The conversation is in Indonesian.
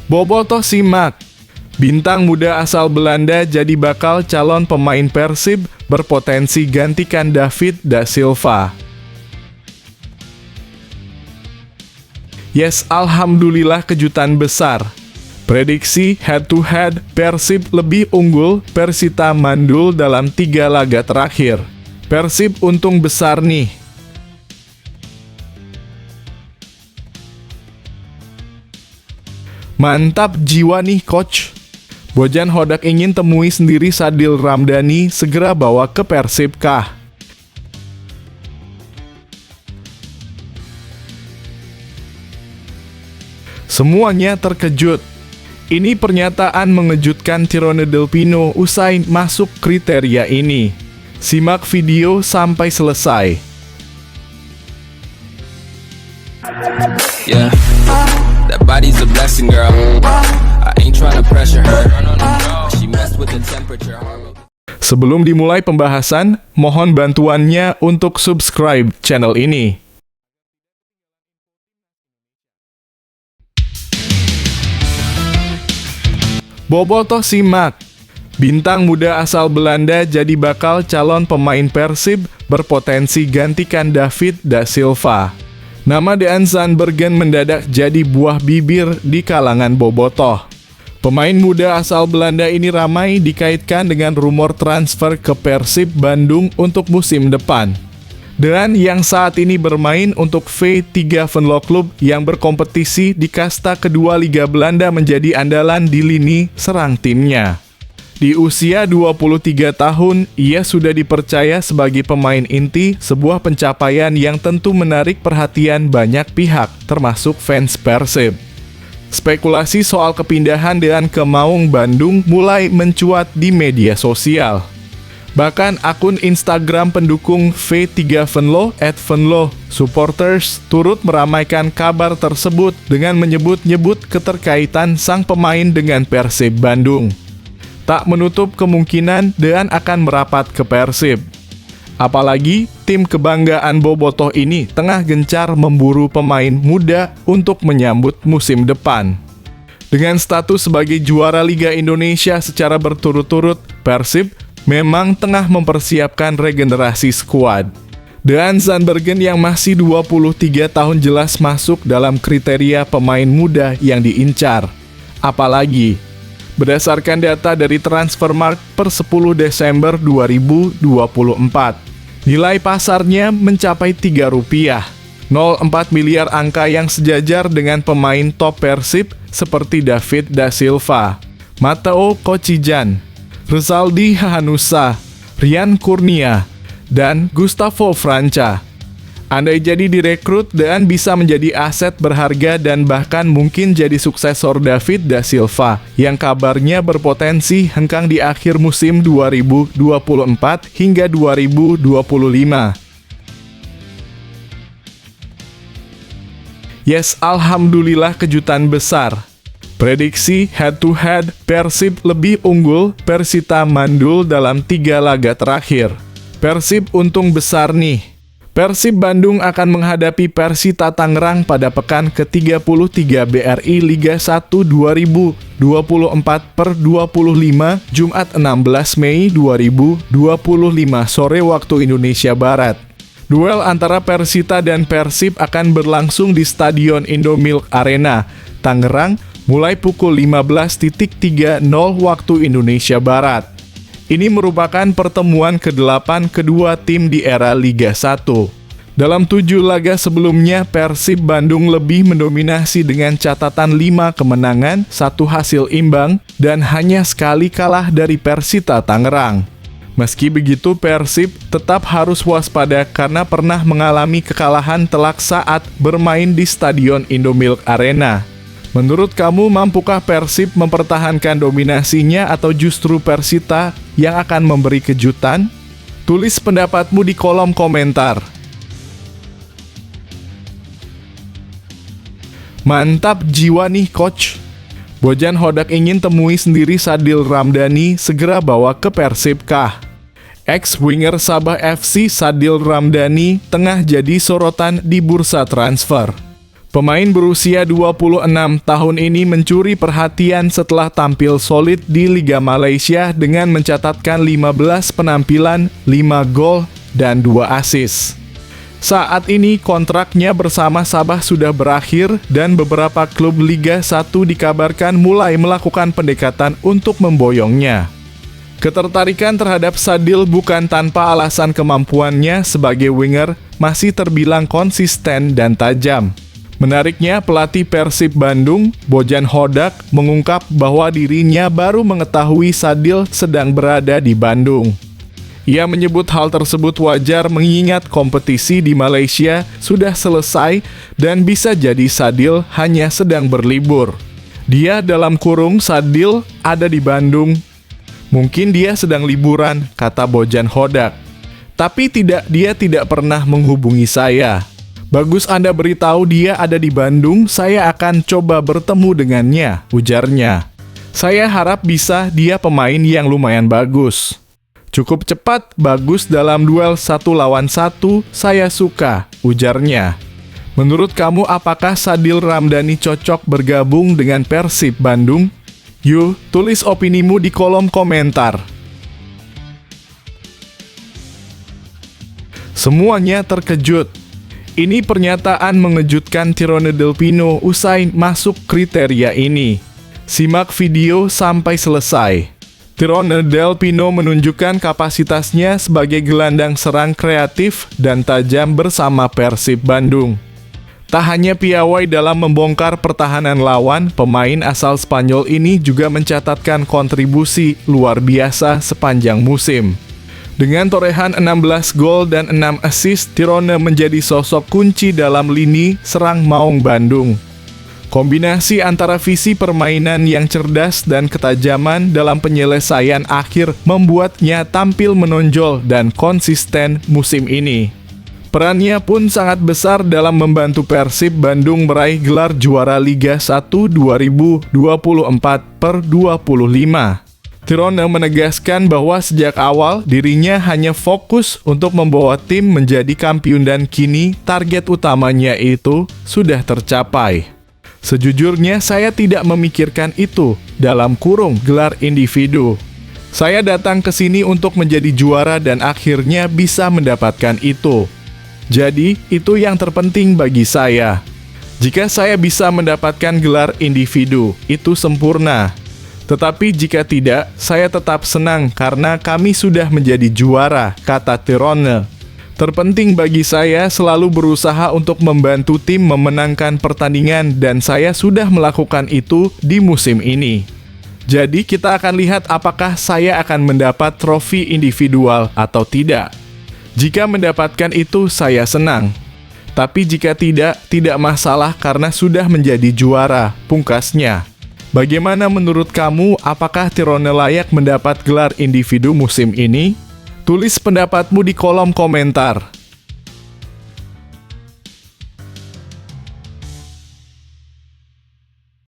Bobotoh simak. Bintang muda asal Belanda jadi bakal calon pemain Persib berpotensi gantikan David da Silva. Yes, alhamdulillah kejutan besar. Prediksi head-to-head Persib lebih unggul Persita mandul dalam 3 laga terakhir. Persib untung besar nih. Mantap jiwa nih coach. Bojan Hodak ingin temui sendiri Sadil Ramdhani segera bawa ke Persib kah? Semuanya terkejut. Ini pernyataan mengejutkan Tirone Del Pino usai masuk kriteria ini. Simak video sampai selesai. Yeah, that body's a blessing, girl. I ain't trying to pressure her. She messed with the temperature. Sebelum dimulai pembahasan, mohon bantuannya untuk subscribe channel ini. Bobotoh simak. Bintang muda asal Belanda jadi bakal calon pemain Persib berpotensi gantikan David da Silva. Nama Dean Zandbergen mendadak jadi buah bibir di kalangan bobotoh. Pemain muda asal Belanda ini ramai dikaitkan dengan rumor transfer ke Persib Bandung untuk musim depan. Dean yang saat ini bermain untuk V3 Venlo Club yang berkompetisi di kasta kedua Liga Belanda menjadi andalan di lini serang timnya. Di usia 23 tahun, ia sudah dipercaya sebagai pemain inti, sebuah pencapaian yang tentu menarik perhatian banyak pihak, termasuk fans Persib. Spekulasi soal kepindahan Dean ke Maung Bandung mulai mencuat di media sosial. Bahkan akun Instagram pendukung V3 Venlo @Venlo Supporters turut meramaikan kabar tersebut dengan menyebut-nyebut keterkaitan sang pemain dengan Persib Bandung. Tak menutup kemungkinan Dean akan merapat ke Persib. Apalagi tim kebanggaan bobotoh ini tengah gencar memburu pemain muda untuk menyambut musim depan. Dengan status sebagai juara Liga Indonesia secara berturut-turut, Persib memang tengah mempersiapkan regenerasi skuad. Dean Zandbergen yang masih 23 tahun jelas masuk dalam kriteria pemain muda yang diincar. Apalagi, berdasarkan data dari Transfermarkt per 10 Desember 2024, nilai pasarnya mencapai Rp3,04 miliar, angka yang sejajar dengan pemain top Persib seperti David da Silva, Matteo Kocijan, Rezaldi Hahanusa, Rian Kurnia, dan Gustavo Franca. Andai jadi direkrut, Dean bisa menjadi aset berharga dan bahkan mungkin jadi suksesor David da Silva yang kabarnya berpotensi hengkang di akhir musim 2024 hingga 2025. Yes, alhamdulillah kejutan besar. Prediksi head-to-head Persib lebih unggul Persita mandul dalam 3 laga terakhir. Persib untung besar nih. Persib Bandung akan menghadapi Persita Tangerang pada pekan ke-33 BRI Liga 1 2024 per 25 Jumat 16 Mei 2025 sore waktu Indonesia Barat. Duel antara Persita dan Persib akan berlangsung di Stadion Indomilk Arena, Tangerang, mulai pukul 15.30 waktu Indonesia Barat. Ini merupakan pertemuan ke-8 kedua tim di era Liga 1. Dalam 7 laga sebelumnya, Persib Bandung lebih mendominasi dengan catatan 5 kemenangan, 1 hasil imbang, dan hanya sekali kalah dari Persita Tangerang. Meski begitu, Persib tetap harus waspada karena pernah mengalami kekalahan telak saat bermain di Stadion Indomilk Arena. Menurut kamu, mampukah Persib mempertahankan dominasinya atau justru Persita yang akan memberi kejutan? Tulis pendapatmu di kolom komentar. Mantap jiwa nih coach. Bojan Hodak ingin temui sendiri Sadil Ramdhani segera bawa ke Persib kah? Ex-winger Sabah FC Sadil Ramdhani tengah jadi sorotan di bursa transfer. Pemain berusia 26 tahun ini mencuri perhatian setelah tampil solid di Liga Malaysia dengan mencatatkan 15 penampilan, 5 gol, dan 2 assist. Saat ini kontraknya bersama Sabah sudah berakhir dan beberapa klub Liga 1 dikabarkan mulai melakukan pendekatan untuk memboyongnya. Ketertarikan terhadap Sadil bukan tanpa alasan. Kemampuannya sebagai winger masih terbilang konsisten dan tajam. Menariknya, pelatih Persib Bandung, Bojan Hodak, mengungkap bahwa dirinya baru mengetahui Sadil sedang berada di Bandung. Ia menyebut hal tersebut wajar mengingat kompetisi di Malaysia sudah selesai dan bisa jadi Sadil hanya sedang berlibur. Dia dalam kurung Sadil ada di Bandung. Mungkin dia sedang liburan, kata Bojan Hodak. Tapi dia tidak pernah menghubungi saya. Bagus Anda beritahu dia ada di Bandung, saya akan coba bertemu dengannya, ujarnya. Saya harap bisa, dia pemain yang lumayan bagus. Cukup cepat, bagus dalam duel 1 lawan 1, saya suka, ujarnya. Menurut kamu apakah Sadil Ramdhani cocok bergabung dengan Persib Bandung? Yuk, tulis opinimu di kolom komentar. Semuanya terkejut. Ini pernyataan mengejutkan Tirone Del Pino usai masuk kriteria ini. Simak video sampai selesai. Tirone Del Pino menunjukkan kapasitasnya sebagai gelandang serang kreatif dan tajam bersama Persib Bandung. Tak hanya piawai dalam membongkar pertahanan lawan, pemain asal Spanyol ini juga mencatatkan kontribusi luar biasa sepanjang musim. Dengan torehan 16 gol dan 6 assist, Tirone menjadi sosok kunci dalam lini serang Maung Bandung. Kombinasi antara visi permainan yang cerdas dan ketajaman dalam penyelesaian akhir membuatnya tampil menonjol dan konsisten musim ini. Perannya pun sangat besar dalam membantu Persib Bandung meraih gelar juara Liga 1 2024/25. Tirone menegaskan bahwa sejak awal dirinya hanya fokus untuk membawa tim menjadi kampiun dan kini target utamanya itu sudah tercapai. Sejujurnya saya tidak memikirkan itu dalam kurung gelar individu. Saya datang ke sini untuk menjadi juara dan akhirnya bisa mendapatkan itu. Jadi, itu yang terpenting bagi saya. Jika saya bisa mendapatkan gelar individu, itu sempurna. Tetapi jika tidak, saya tetap senang karena kami sudah menjadi juara, kata Tirone. Terpenting bagi saya selalu berusaha untuk membantu tim memenangkan pertandingan dan saya sudah melakukan itu di musim ini. Jadi kita akan lihat apakah saya akan mendapat trofi individual atau tidak. Jika mendapatkan itu saya senang. Tapi jika tidak masalah karena sudah menjadi juara, pungkasnya. Bagaimana menurut kamu, apakah Tirone layak mendapat gelar individu musim ini? Tulis pendapatmu di kolom komentar.